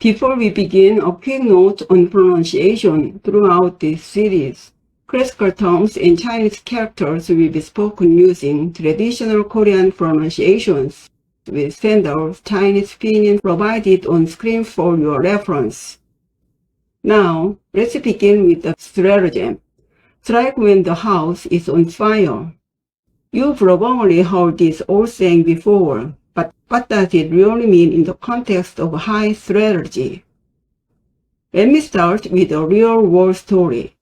Before we begin, a quick note on pronunciation. Throughout this series, classical terms and Chinese characters will be spoken using traditional Korean pronunciations, with standard Chinese pinyin provided on screen for your reference. Now, let's begin with the stratagem. Strike when the house is on fire. You've probably heard this old saying before, but what does it really mean in the context of high strategy? Let me start with a real-world story.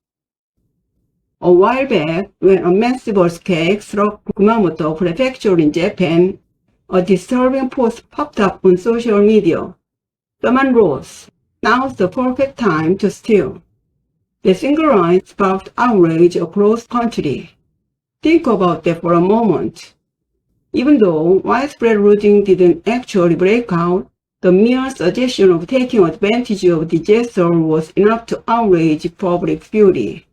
A while back, when a massive earthquake struck Kumamoto Prefecture in Japan, a disturbing post popped up on social media. Someone wrote, "Now's the perfect time to steal." The single line sparked outrage across country. Think about that for a moment. Even though widespread looting didn't actually break out, the mere suggestion of taking advantage of disaster was enough to outrage public fury.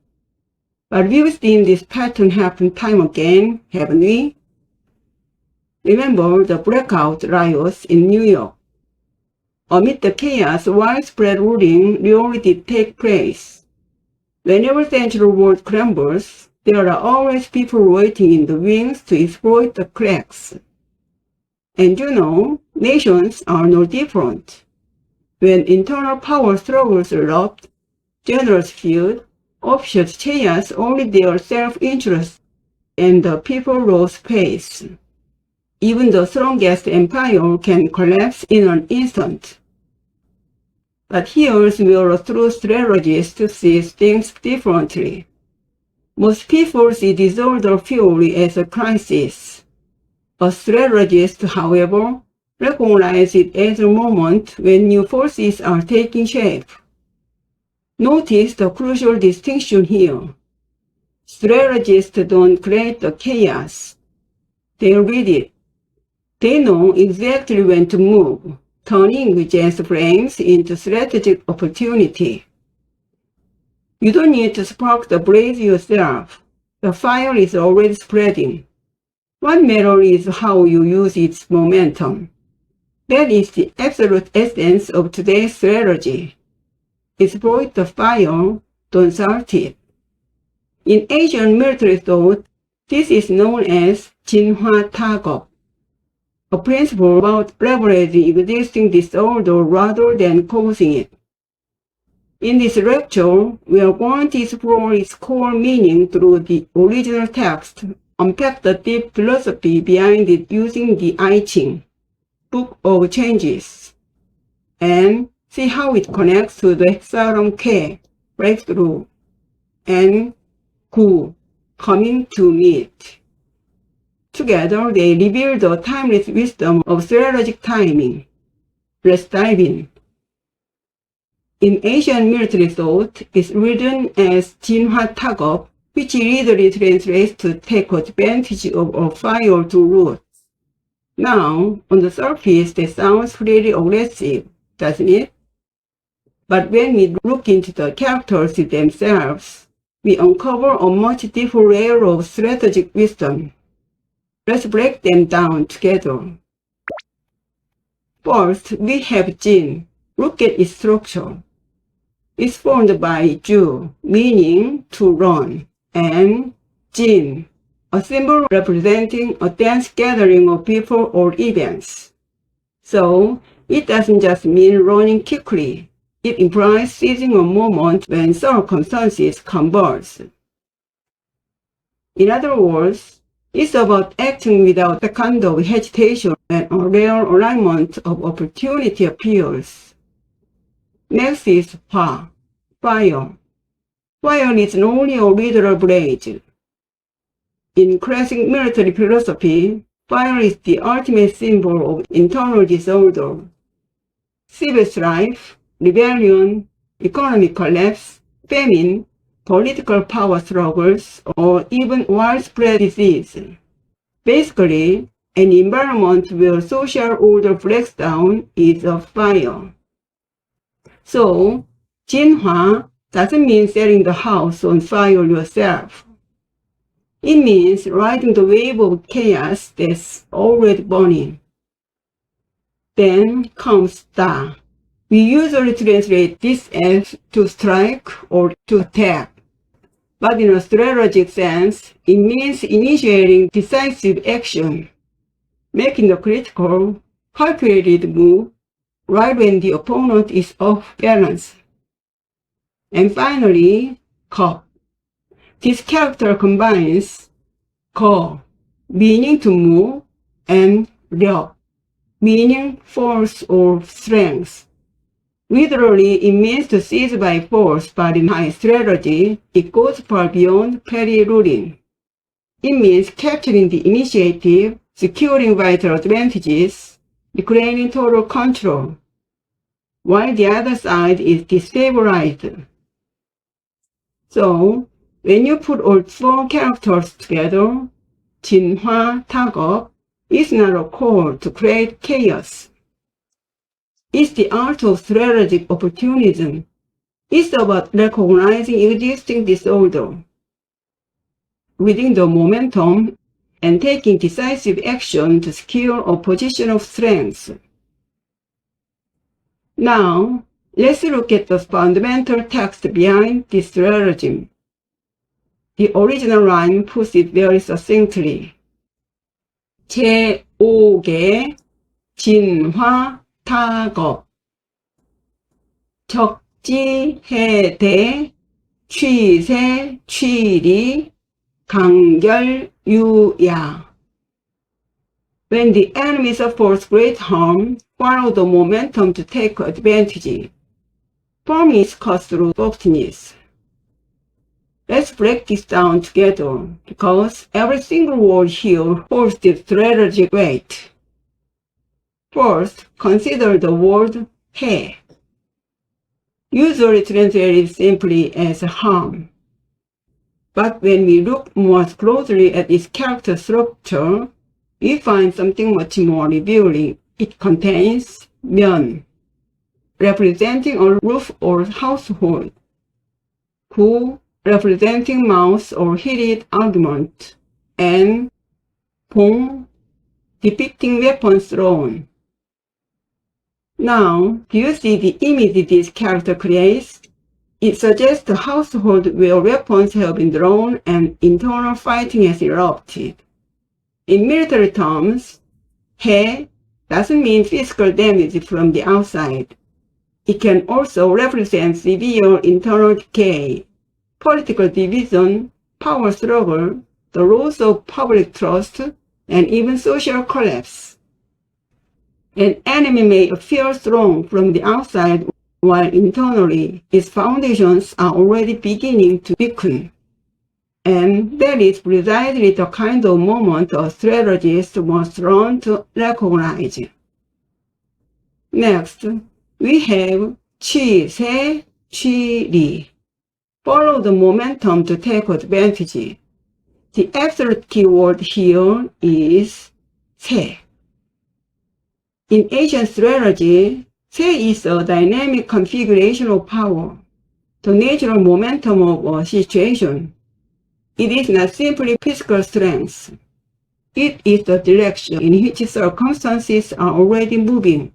But we've seen this pattern happen time again, haven't we? Remember the blackout riots in New York. Amid the chaos, widespread looting really did take place. Whenever Central World crumbles, there are always people waiting in the wings to exploit the cracks. And you know, nations are no different. When internal power struggles erupt, generals feud, officials chase only their self-interest, and the people lose pace. Even the strongest empire can collapse in an instant. But here's where a true strategist sees things differently. Most people see disorder purely as a crisis. A strategist, however, recognizes it as a moment when new forces are taking shape. Notice the crucial distinction here. Strategists don't create the chaos. They read it. They know exactly when to move, turning chance frames into strategic opportunity. You don't need to spark the blaze yourself. The fire is already spreading. What matters is how you use its momentum. That is the absolute essence of today's strategy. Exploit the fire, don't start it. In Asian military thought, this is known as 진화 타격, a principle about leveraging existing disorder rather than causing it. In this lecture, we are going to explore its core meaning through the original text, unpack the deep philosophy behind it using the I Ching, Book of Changes, and see how it connects to the Hexagram K, breakthrough, and Gu, coming to meet. Together, they reveal the timeless wisdom of strategic timing. Let's dive in. In Asian military thought, it's written as 진화 타격, which literally translates to take advantage of a fire to root. Now, on the surface, that sounds pretty aggressive, doesn't it? But when we look into the characters themselves, we uncover a much deeper layer of strategic wisdom. Let's break them down together. First, we have Jin. Look at its structure. It's formed by Ju, meaning to run, and Jin, a symbol representing a dense gathering of people or events. So, it doesn't just mean running quickly. It implies seizing a moment when circumstances converge. In other words, it's about acting without a kind of hesitation when a rare alignment of opportunity appears. Next is Pa, fire. Fire is not only a literal blaze. In classic military philosophy, fire is the ultimate symbol of internal disorder. Civil strife, rebellion, economic collapse, famine, political power struggles, or even widespread disease. Basically, an environment where social order breaks down is a fire. So, 진화 doesn't mean setting the house on fire yourself. It means riding the wave of chaos that's already burning. Then comes Da, We usually translate this as to strike or to attack, but in a strategic sense, it means initiating decisive action, making the critical, calculated move right when the opponent is off balance. And finally, Geop. This character combines 거, meaning to move, and 력, meaning force or strength. Literally, it means to seize by force, but in high strategy, it goes far beyond petty ruling. It means capturing the initiative, securing vital advantages, reclaiming total control, while the other side is destabilized. So, when you put all four characters together, 진화 타격 is not a call to create chaos. It's the art of strategic opportunism. It's about recognizing existing disorder, reading the momentum, and taking decisive action to secure a position of strength. Now, let's look at the fundamental text behind this stratagem. The original line puts it very succinctly. 제5개 진화 타격 적지해대 취세 취리 강결유야. When the enemy suffers great harm, follow the momentum to take advantage. Form is cut through softness. Let's break this down together, because every single word here holds the strategic weight. First, consider the word 해. Usually translated simply as harm. But when we look more closely at its character structure, we find something much more revealing. It contains 면, representing a roof or household, 구, representing mouth or heated argument, and 봉, depicting weapons thrown. Now, do you see the image this character creates? It suggests a household where weapons have been thrown and internal fighting has erupted. In military terms, 해 doesn't mean physical damage from the outside. It can also represent severe internal decay, political division, power struggle, the loss of public trust, and even social collapse. An enemy may appear strong from the outside, while internally its foundations are already beginning to weaken. And that is precisely the kind of moment a strategist must learn to recognize. Next, we have 취세, 취리. Follow the momentum to take advantage. The absolute keyword here is 세. In Asian strategy, 세 is a dynamic configuration of power, the natural momentum of a situation. It is not simply physical strength. It is the direction in which circumstances are already moving.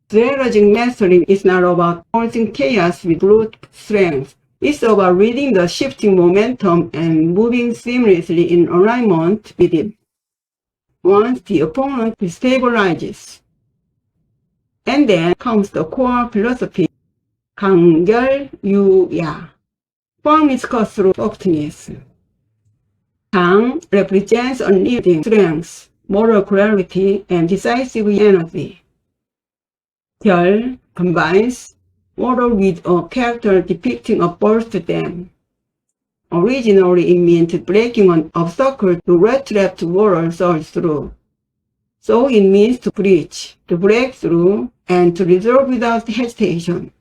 Strategic mastery is not about causing chaos with brute strength. It's about reading the shifting momentum and moving seamlessly in alignment with it. Once the opponent destabilizes. And then comes the core philosophy, 강결유야. Form is cut through softness. Tang represents unyielding strength, moral clarity, and decisive energy. 결 combines order with a character depicting a burst dam. Originally, it meant breaking an obstacle to let trapped water surge through. So it means to breach, to break through, and to resolve without hesitation.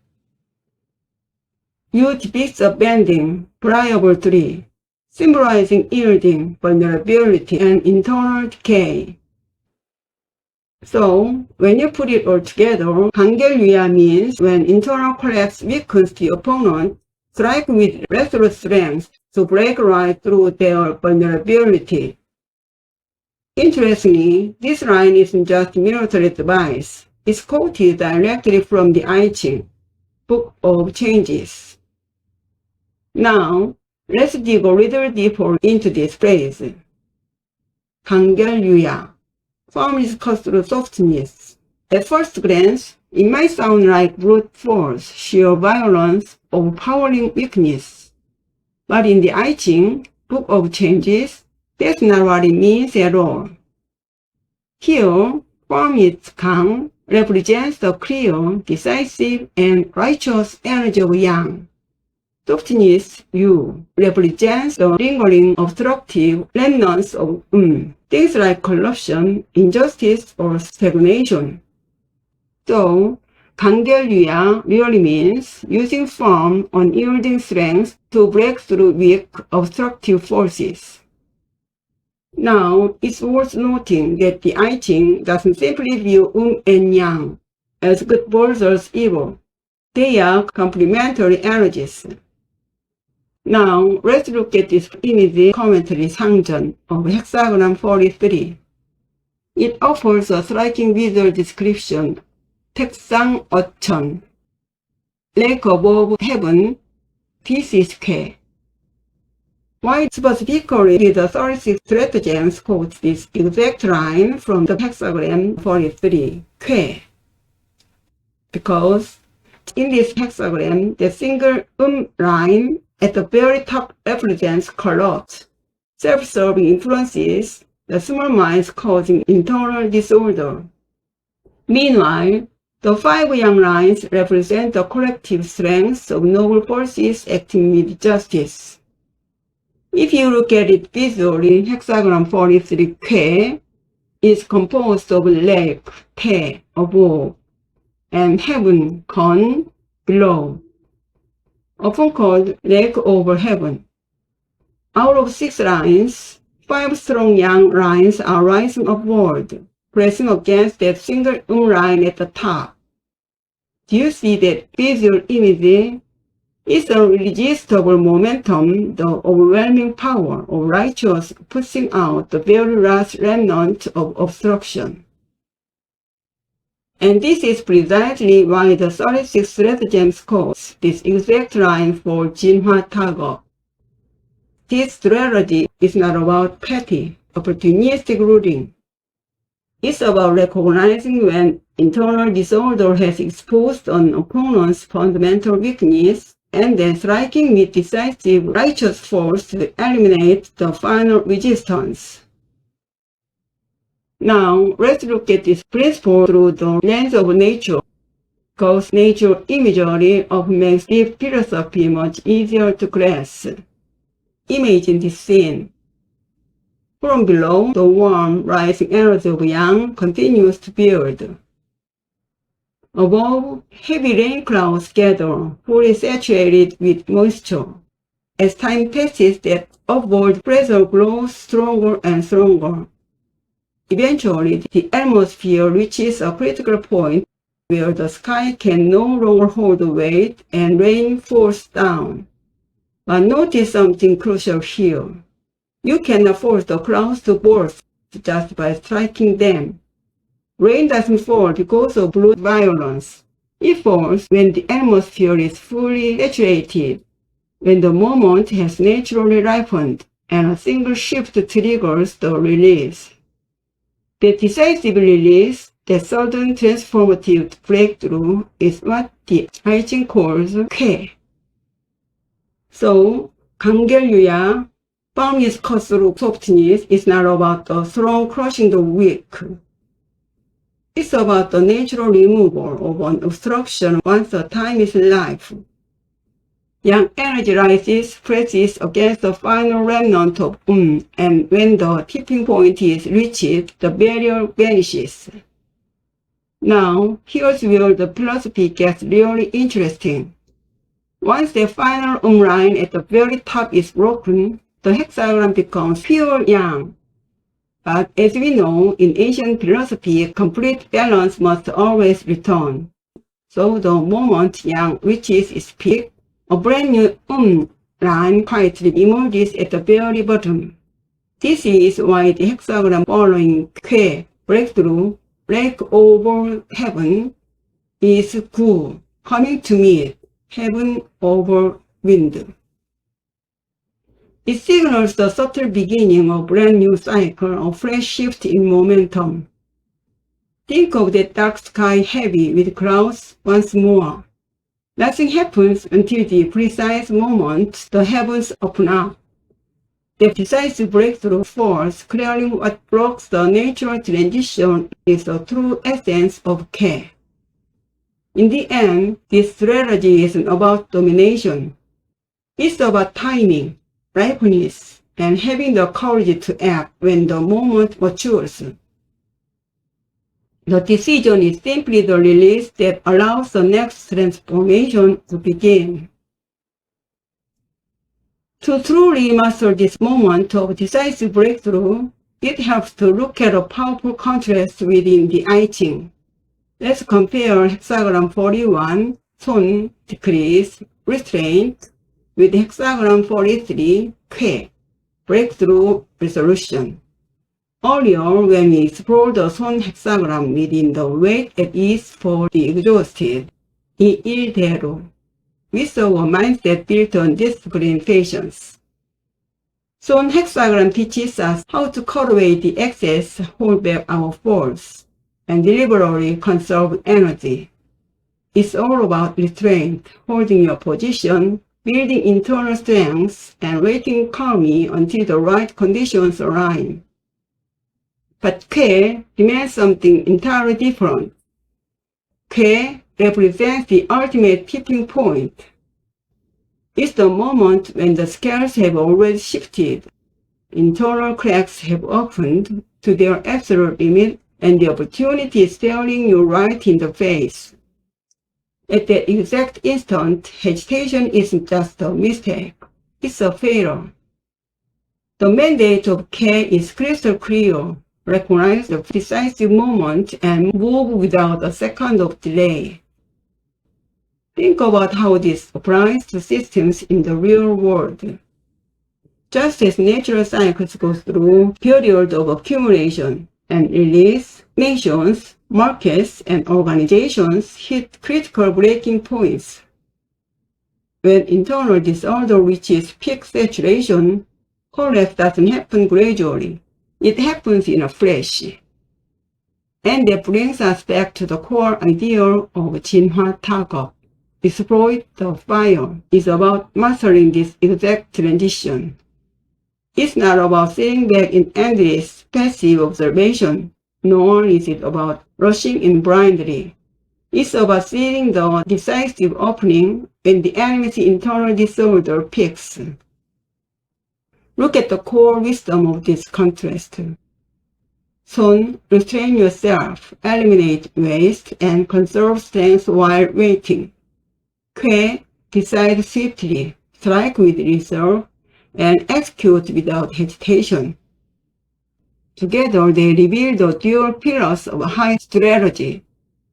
U depicts a bending, pliable tree, symbolizing yielding, vulnerability, and internal decay. So, when you put it all together, 강결유야 means when internal collapse weakens the opponent, strike with resolute strength to break right through their vulnerability. Interestingly, this line isn't just military advice. is quoted directly from the I Ching, Book of Changes. Now, let's dig a little deeper into this phrase. 강결 유야. Firmness cuts through softness. At first glance, it might sound like brute force, sheer violence, overpowering weakness. But in the I Ching, Book of Changes, that's not what it means at all. Here, firmness 강 represents the clear, decisive, and righteous energy of yang. Softness 유 represents the lingering, obstructive remnants of things like corruption, injustice, or stagnation. So, 강결유야 really means using firm, unyielding strength to break through weak, obstructive forces. Now, it's worth noting that the I Ching doesn't simply view and yang as good versus evil. They are complementary energies. Now, let's look at this image commentary 상전 of Hexagram 43. It offers a striking visual description. 택상 어천. Lake above heaven, this is Guai. Why specifically the 36 Stratagems quotes this exact line from the Hexagram 43, Guai? Because in this hexagram, the single line at the very top represents corrupt, self-serving influences, the small minds causing internal disorder. Meanwhile, the 5 yang lines represent the collective strengths of noble forces acting with justice. If you look at it visually, hexagram 43 Guai is composed of lake, 태, above, and heaven, 건, below, often called lake over heaven. Out of 6 lines, 5 strong yang lines are rising upward, pressing against that single line at the top. Do you see that visual image? It's a irresistible momentum, the overwhelming power of righteous pushing out the very last remnant of obstruction. And this is precisely why the 36 Stratagems calls this exact line for 진화 타격. This strategy is not about petty, opportunistic ruling. It's about recognizing when internal disorder has exposed an opponent's fundamental weakness and then striking with decisive righteous force to eliminate the final resistance. Now, let's look at this principle through the lens of nature, because nature imagery often makes deep philosophy much easier to grasp. Imagine this scene. From below, the warm, rising energy of yang continues to build. Above, heavy rain clouds gather, fully saturated with moisture. As time passes, that upward pressure grows stronger and stronger. Eventually, the atmosphere reaches a critical point where the sky can no longer hold the weight and rain falls down. But notice something crucial here. You cannot force the clouds to burst just by striking them. Rain doesn't fall because of brute violence. It falls when the atmosphere is fully saturated, when the moment has naturally ripened, and a single shift triggers the release. The decisive release, the sudden transformative breakthrough, is what the I Ching calls Guai. So, 강결유야, firmness cuts through softness, is not about the strong crushing the weak. It's about the natural removal of an obstruction once the time is life. Yang energy rises, presses against the final remnant of and when the tipping point is reached, the barrier vanishes. Now, here's where the philosophy gets really interesting. Once the final line at the very top is broken, the hexagram becomes pure yang. But as we know, in ancient philosophy, complete balance must always return. So the moment yang reaches its peak, a brand new line quietly emerges at the very bottom. This is why the hexagram following Guai breakthrough lake over heaven is Gu, coming to meet heaven over wind. It signals the subtle beginning of a brand new cycle, a fresh shift in momentum. Think of that dark sky heavy with clouds once more. Nothing happens until the precise moment the heavens open up. The decisive breakthrough force, clearing what blocks the natural transition, is the true essence of Ke. In the end, this strategy isn't about domination. It's about timing, ripeness, and having the courage to act when the moment matures. The decision is simply the release that allows the next transformation to begin. To truly master this moment of decisive breakthrough, it helps to look at a powerful contrast within the I Ching. Let's compare Hexagram 41, 손, decrease, restraint, with Hexagram 43, 쾌, breakthrough, resolution. Earlier, when we explored the 손 hexagram within the wait at ease for the exhausted, 이 일대로, we saw a mindset built on disciplined patience. 손 hexagram teaches us how to cultivate the excess, hold back our force, and deliberately conserve energy. It's all about restraint, holding your position, building internal strength, and waiting calmly until the right conditions align. But 쾌 demands something entirely different. 쾌 represents the ultimate tipping point. It's the moment when the scales have already shifted, internal cracks have opened to their absolute limit, and the opportunity is staring you right in the face. At that exact instant, hesitation isn't just a mistake, it's a failure. The mandate of Ke is crystal clear. Recognize the decisive moment and move without a second of delay. Think about how this applies to systems in the real world. Just as natural cycles go through periods of accumulation and release, nations, markets, and organizations hit critical breaking points. When internal disorder reaches peak saturation, collapse doesn't happen gradually. It happens in a flash. And that brings us back to the core idea of 진화 타격. Exploit the fire is about mastering this exact transition. It's not about sitting back in endless, passive observation, nor is it about rushing in blindly. It's about seeing the decisive opening when the enemy's internal disorder peaks. Look at the core wisdom of this contrast. 손, restrain yourself, eliminate waste, and conserve strength while waiting. 쾌, decide swiftly, strike with reserve, and execute without hesitation. Together, they reveal the dual pillars of high strategy,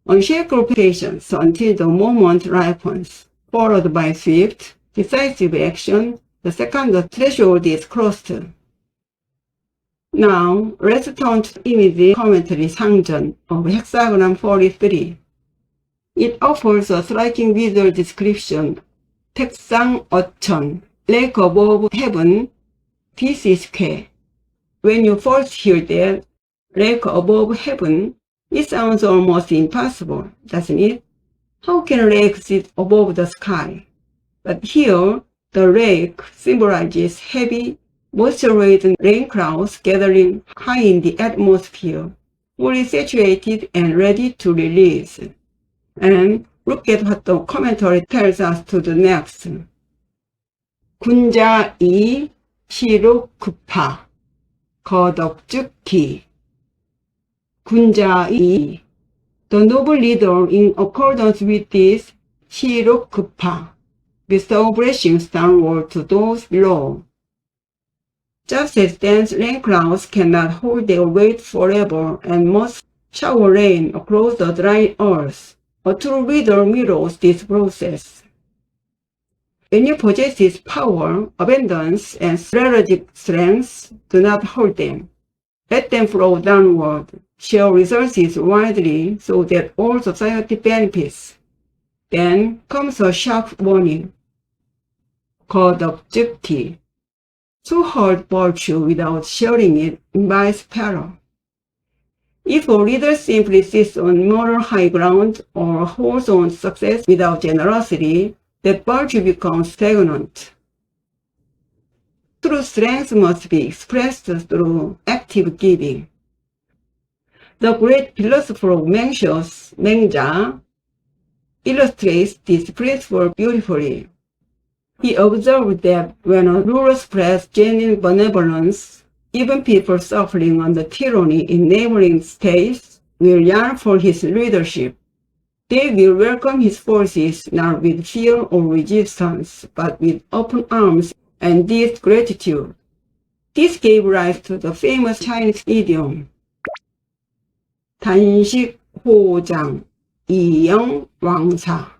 unshakable patience until the moment ripens, followed by swift, decisive action the second the threshold is crossed. Now, let's turn to the image commentary 상전 of Hexagram 43. It offers a striking visual description. 택상 어천, lake above heaven, this is 쾌. When you first hear that, lake above heaven, it sounds almost impossible, doesn't it? How can a lake sit above the sky? But here, the lake symbolizes heavy, moisture-laden rain clouds gathering high in the atmosphere, fully saturated and ready to release. And look at what the commentary tells us to the next. 군자이 시룩급하 거덕죽기. 군자이. The noble leader, in accordance with this 시룩급하, bestow blessings downward to those below. Just as dense rain clouds cannot hold their weight forever and must shower rain across the dry earth, a true leader mirrors this process. When you possess this power, abundance, and strategic strength do not hold them. Let them flow downward, share resources widely so that all society benefits. Then comes a sharp warning, called objective. To hold virtue without sharing it invites peril. If a leader simply sits on moral high ground or holds on success without generosity, that virtue becomes stagnant. True strength must be expressed through active giving. The great philosopher of Mencius, Mengja, illustrates this principle beautifully. He observed that when a ruler spreads genuine benevolence, even people suffering under tyranny in neighboring states will yearn for his leadership. They will welcome his forces not with fear or resistance, but with open arms and deep gratitude. This gave rise to the famous Chinese idiom, 贪息获奖以扬王茶.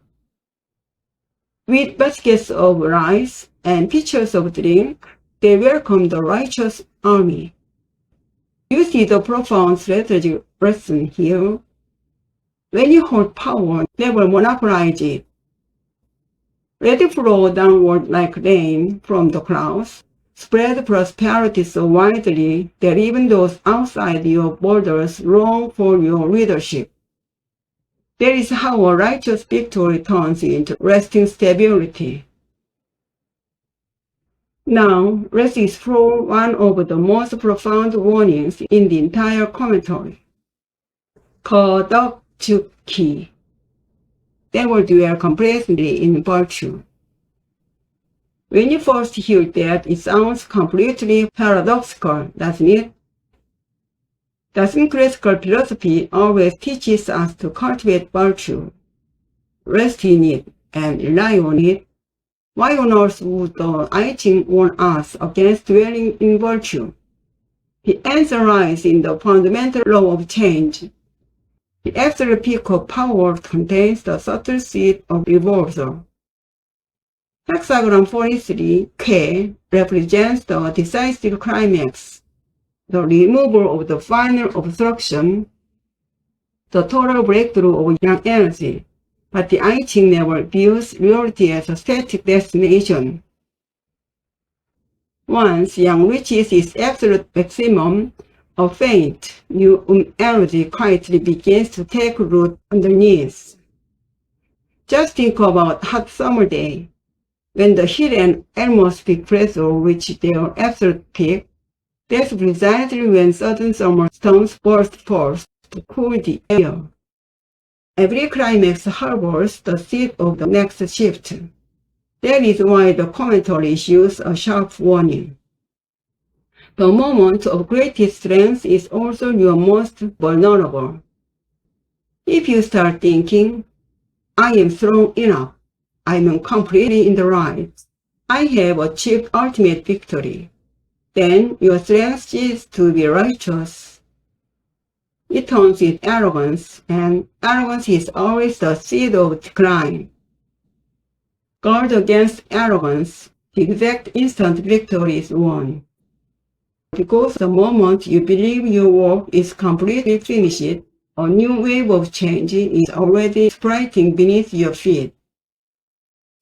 With baskets of rice and pitchers of drink, they welcomed the righteous army. You see the profound strategic lesson here. When you hold power, never monopolize it. Let it flow downward like rain from the clouds. Spread prosperity so widely that even those outside your borders long for your leadership. That is how a righteous victory turns into lasting stability. Now, let's explore one of the most profound warnings in the entire commentary. 거덕죽기. They will dwell complacently in virtue. When you first hear that, it sounds completely paradoxical, doesn't it? Doesn't classical philosophy always teaches us to cultivate virtue, rest in it, and rely on it? Why on earth would the I Ching warn us against dwelling in virtue? The answer lies in the fundamental law of change. The absolute peak of power contains the subtle seed of reversal. Hexagram 43, K, represents the decisive climax, the removal of the final obstruction, the total breakthrough of yang energy. But the I Ching never views reality as a static destination. Once yang reaches its absolute maximum, a faint, new energy quietly begins to take root underneath. Just think about a hot summer day. When the heat and atmospheric pressure reach their absolute peak, that's precisely when sudden summer storms burst forth to cool the air. Every climax harbors the seed of the next shift. That is why the commentary issues a sharp warning. The moment of greatest strength is also your most vulnerable. If you start thinking, I am strong enough, I am completely in the right, I have achieved ultimate victory, then your strength ceases to be righteous. It turns into arrogance, and arrogance is always the seed of decline. Guard against arrogance, the exact instant victory is won. Because the moment you believe your work is completely finished, a new wave of change is already sprouting beneath your feet.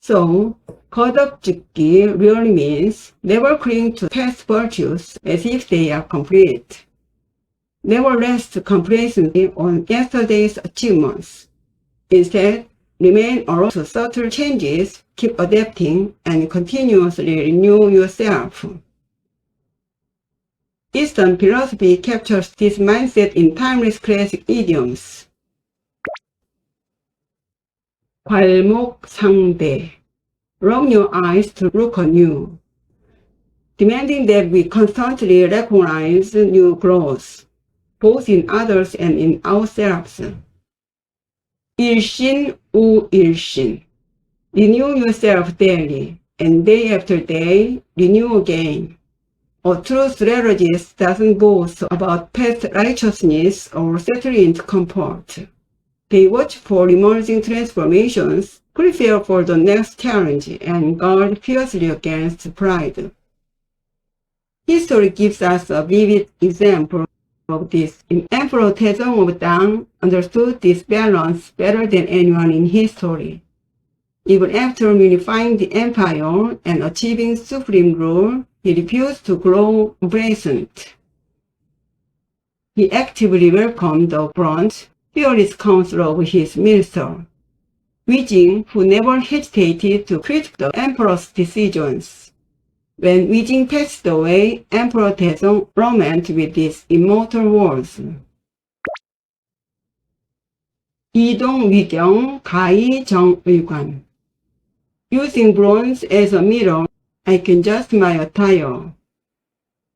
So, 거덕죽기 really means never cling to past virtues as if they are complete. Never rest complacently on yesterday's achievements. Instead, remain alert to subtle changes, keep adapting, and continuously renew yourself. Eastern philosophy captures this mindset in timeless classic idioms. 괄목상대. Open your eyes to look anew. Demanding that we constantly recognize new growth, both in others and in ourselves. 일신우일신. Renew yourself daily, and day after day, renew again. A true strategist doesn't boast about past righteousness or settle into comfort. They watch for emerging transformations, prepare for the next challenge, and guard fiercely against pride. History gives us a vivid example. of this. Emperor Taizong of Tang understood this balance better than anyone in history. Even after unifying the empire and achieving supreme rule, he refused to grow complacent. He actively welcomed the blunt, fearless counsel of his minister, I Ching, who never hesitated to critique the emperor's decisions. When I Ching passed away, Emperor Taizong lamented with these immortal words. 이동 위경 가이 정의관. Using bronze as a mirror, I can judge my attire.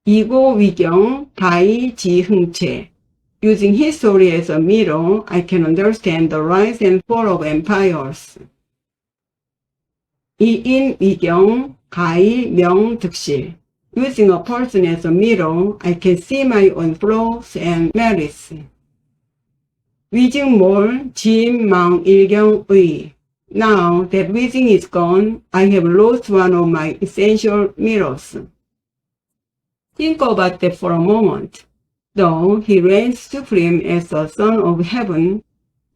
이고 위경 가이 지흥체. Using history as a mirror, I can understand the rise and fall of empires. 이인 위경 가이 명득실. Using a person as a mirror, I can see my own flaws and merits. 위증몰 진망일경의. Now that Wizing is gone, I have lost one of my essential mirrors. Think about that for a moment. Though he reigns supreme as the Son of Heaven,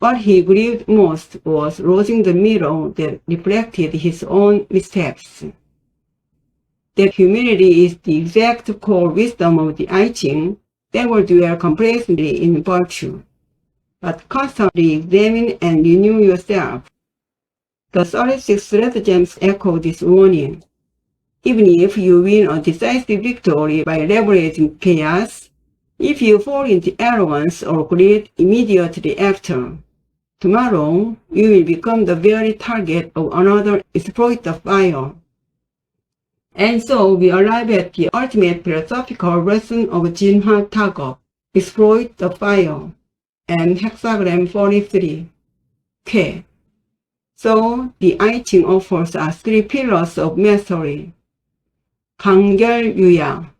what he grieved most was losing the mirror that reflected his own missteps. That humility is the exact core wisdom of the I Ching that will dwell complacently in virtue, but constantly examine and renew yourself. The 36 Stratagems echo this warning. Even if you win a decisive victory by leveraging chaos, if you fall into arrogance or greed immediately after, tomorrow you will become the very target of another exploit of fire. And so we arrive at the ultimate philosophical lesson of 진화 타격, exploit the fire, and Hexagram 43. 쾌. So the I Ching offers us three pillars of mastery. 강결유야.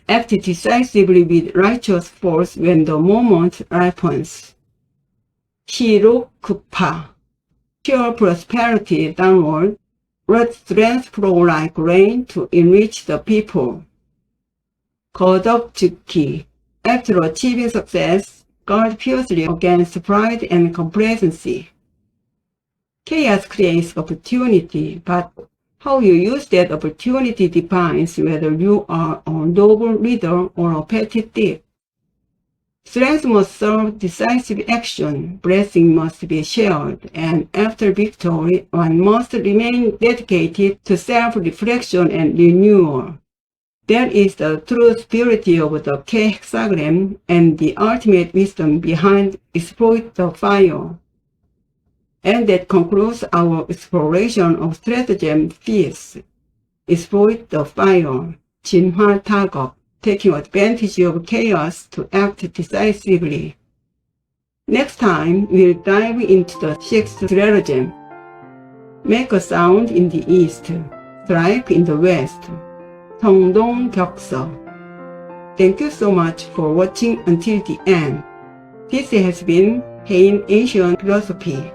Act decisively with righteous force when the moment ripens. 시록 급하. Pure prosperity downward. Let strength flow like rain to enrich the people. 거덕즉기. After achieving success, guard fiercely against pride and complacency. Chaos creates opportunity, but how you use that opportunity defines whether you are a noble leader or a petty thief. Strength must serve decisive action, blessing must be shared, and after victory, one must remain dedicated to self-reflection and renewal. That is the true spirit of the Hexagram and the ultimate wisdom behind exploit the fire. And that concludes our exploration of stratagem piece. Exploit the fire, 진화 타격, taking advantage of chaos to act decisively. Next time, we'll dive into the sixth stratagem. Make a sound in the east, strike in the west. 성동격서. Thank you so much for watching until the end. This has been Haein Philosophy.